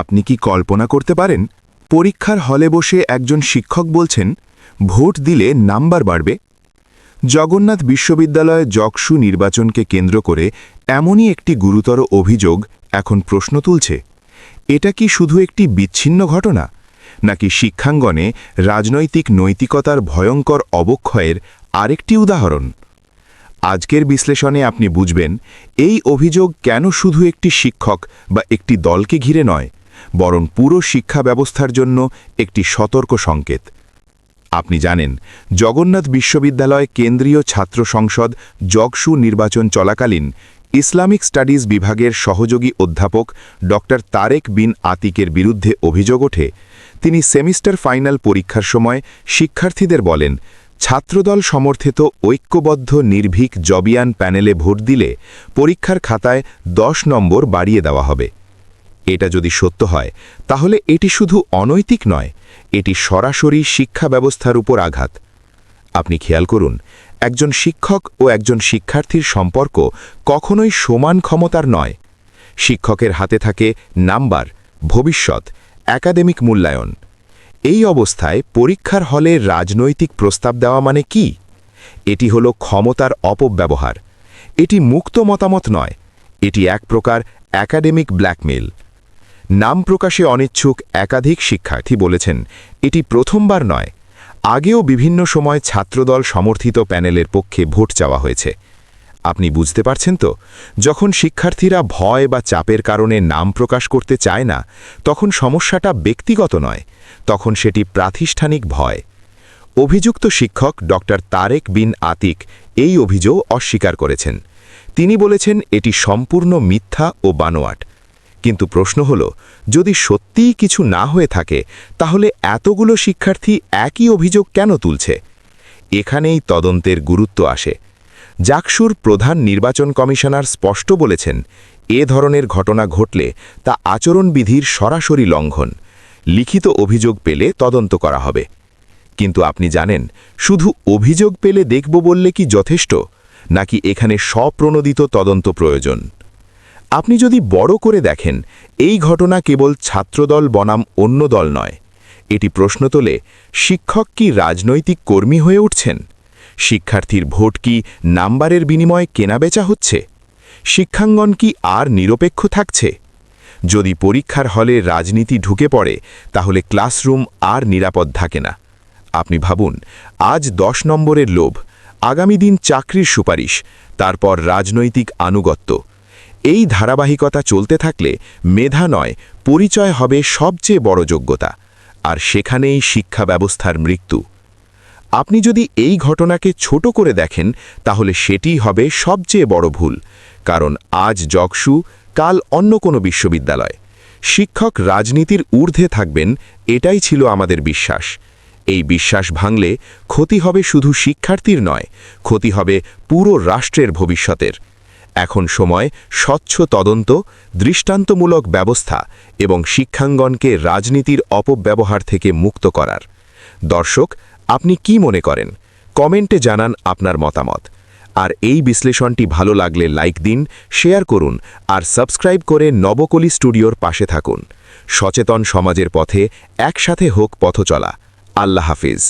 আপনি কি কল্পনা করতে পারেন পরীক্ষার হলে বসে একজন শিক্ষক বলছেন ভোট দিলে নাম্বার বাড়বে? জগন্নাথ বিশ্ববিদ্যালয়ে যকসু নির্বাচনকে কেন্দ্র করে এমনই একটি গুরুতর অভিযোগ এখন প্রশ্ন তুলছে। এটা কি শুধু একটি বিচ্ছিন্ন ঘটনা, নাকি শিক্ষাঙ্গনে রাজনৈতিক নৈতিকতার ভয়ঙ্কর অবক্ষয়ের আরেকটি উদাহরণ? আজকের বিশ্লেষণে আপনি বুঝবেন এই অভিযোগ কেন শুধু একটি শিক্ষক বা একটি দলকে ঘিরে নয়, বরং পুরো শিক্ষা ব্যবস্থার জন্য একটি সতর্ক সংকেত। আপনি জানেন, জগন্নাথ বিশ্ববিদ্যালয় কেন্দ্রীয় ছাত্র সংসদ যকসু নির্বাচন চলাকালীন ইসলামিক স্টাডিজ বিভাগের সহযোগী অধ্যাপক ডক্টর তারেক বিন আতিকের বিরুদ্ধে অভিযোগ ওঠে। তিনি সেমিস্টার ফাইনাল পরীক্ষার সময় শিক্ষার্থীদের বলেন, ছাত্রদল সমর্থিত ঐক্যবদ্ধ নির্ভীক জবিয়ান প্যানেলে ভোট দিলে পরীক্ষার খাতায় 10 নম্বর বাড়িয়ে দেওয়া হবে। এটা যদি সত্য হয়, তাহলে এটি শুধু অনৈতিক নয়, এটি সরাসরি শিক্ষা ব্যবস্থার উপর আঘাত। আপনি খেয়াল করুন, একজন শিক্ষক ও একজন শিক্ষার্থীর সম্পর্ক কখনোই সমান ক্ষমতার নয়। শিক্ষকের হাতে থাকে নাম্বার, ভবিষ্যৎ, একাডেমিক মূল্যায়ন। এই অবস্থায় পরীক্ষার হলে রাজনৈতিক প্রস্তাব দেওয়া মানে কি? এটি হলো ক্ষমতার অপব্যবহার। এটি মুক্ত মতামত নয়, এটি এক প্রকার একাডেমিক ব্ল্যাকমেল। নাম প্রকাশে অনিচ্ছুক একাধিক শিক্ষার্থী বলেছেন, এটি প্রথমবার নয়, আগেও বিভিন্ন সময় ছাত্রদল সমর্থিত প্যানেলের পক্ষে ভোট চাওয়া হয়েছে। আপনি বুঝতে পারছেন তো, যখন শিক্ষার্থীরা ভয় বা চাপের কারণে নাম প্রকাশ করতে চায় না, তখন সমস্যাটা ব্যক্তিগত নয়, তখন সেটি প্রাতিষ্ঠানিক ভয়। অভিযুক্ত শিক্ষক ডক্টর তারেক বিন আতিক এই অভিযোগ অস্বীকার করেছেন। তিনি বলেছেন এটি সম্পূর্ণ মিথ্যা ও বানোয়াট। কিন্তু প্রশ্ন হল, যদি সত্যিই কিছু না হয়ে থাকে, তাহলে এতগুলো শিক্ষার্থী একই অভিযোগ কেন তুলছে? এখানেই তদন্তের গুরুত্ব আসে। জাকসুর প্রধান নির্বাচন কমিশনার স্পষ্ট বলেছেন, এ ধরনের ঘটনা ঘটলে তা আচরণবিধির সরাসরি লঙ্ঘন। লিখিত অভিযোগ পেলে তদন্ত করা হবে। কিন্তু আপনি জানেন, শুধু অভিযোগ পেলে দেখব বললে কি যথেষ্ট, নাকি এখানে স্বপ্রণোদিত তদন্ত প্রয়োজন? আপনি যদি বড় করে দেখেন, এই ঘটনা কেবল ছাত্রদল বনাম অন্য দল নয়। এটি প্রশ্ন তোলে, শিক্ষক কি রাজনৈতিক কর্মী হয়ে উঠছেন? শিক্ষার্থীর ভোট কি নাম্বারের বিনিময়ে কেনাবেচা হচ্ছে? শিক্ষাঙ্গন কি আর নিরপেক্ষ থাকছে? যদি পরীক্ষার হলে রাজনীতি ঢুকে পড়ে, তাহলে ক্লাসরুম আর নিরাপদ থাকে না। আপনি ভাবুন, আজ 10 নম্বরের লোভ, আগামী দিন চাকরির সুপারিশ, তারপর রাজনৈতিক আনুগত্য। এই ধারাবাহিকতা চলতে থাকলে মেধা নয়, পরিচয় হবে সবচেয়ে বড় যোগ্যতা, আর সেখানেই শিক্ষা ব্যবস্থার মৃত্যু। আপনি যদি এই ঘটনাকে ছোট করে দেখেন, তাহলে সেটিই হবে সবচেয়ে বড় ভুল। কারণ আজ যকসু, কাল অন্য কোনো বিশ্ববিদ্যালয়। শিক্ষক রাজনীতির ঊর্ধ্বে থাকবেন, এটাই ছিল আমাদের বিশ্বাস। এই বিশ্বাস ভাঙলে ক্ষতি হবে শুধু শিক্ষার্থীর নয়, ক্ষতি হবে পুরো রাষ্ট্রের ভবিষ্যতের। এখন সময় স্বচ্ছ তদন্ত, দৃষ্টান্তমূলক ব্যবস্থা এবং শিক্ষাঙ্গনকে রাজনীতির অপব্যবহার থেকে মুক্ত করার। দর্শক, আপনি কি মনে করেন? কমেন্টে জানান আপনার মতামত। আর এই বিশ্লেষণটি ভালো লাগলে লাইক দিন, শেয়ার করুন আর সাবস্ক্রাইব করে নবকলি স্টুডিওর পাশে থাকুন। সচেতন সমাজের পথে একসাথে হোক পথচলা। আল্লাহ হাফিজ।